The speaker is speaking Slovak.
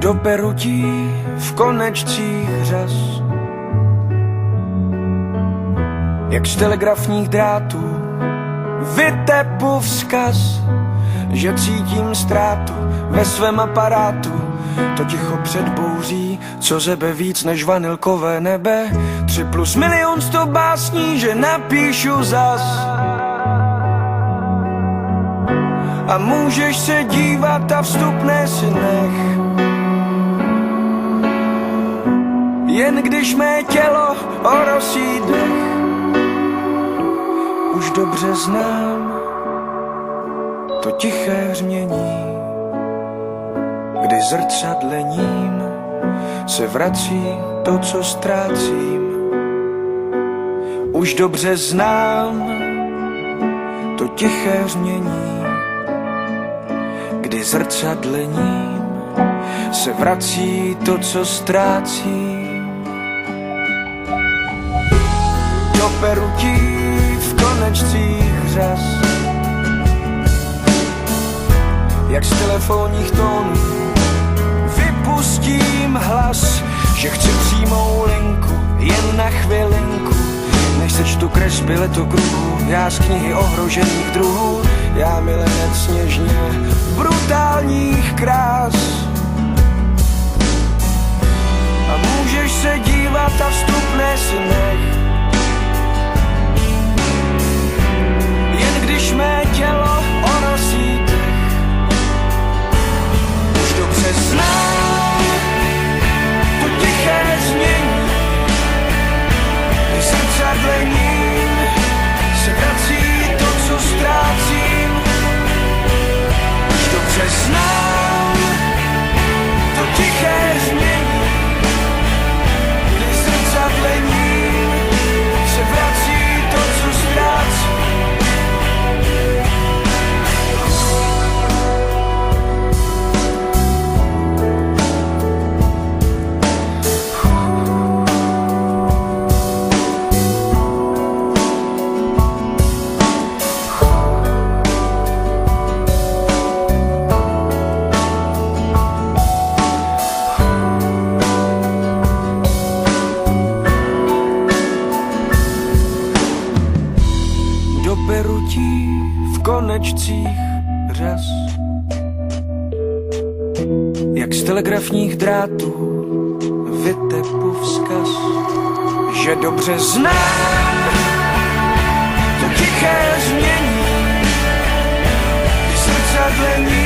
do perutí v konečcích řas. Jak z telegrafních drátů vytepu vzkaz, že cítím ztrátu ve svém aparátu. To ticho před bouří, co zebe víc než vanilkové nebe. 3+ milion 100 básní, že napíšu zas. A můžeš se dívat a vstupné si nech, jen když mé tělo orosí dech. Už dobře znám to tiché hřmění, kdy zrcadlením se vrací to, co ztrácím. Už dobře znám to tiché hřmění, kdy zrcadlením se vrací to, co ztrácím. Do perutí v konečcích řas, jak z telefonních tónů vypustím hlas, že chci přímou linku jen na chvilinku, než sečtu kresby letokruhů. Já z knihy ohrožených druhů, já milenec něžně brutálních krás. A můžeš se dívat a vstupné si nech, jen když mé tělo orosí dech. Už dobře znám to tiché změní, kdy zrcadlením se vrací to, co ztrácím. Už dobře znám to tiché změní, kdy zrcadlením se vrací to, co ztrácím. Do perutí v konečcích řas, jak z telegrafních drátů vytepu vzkaz, že dobře znám to tiché změní, kdy zrcadlení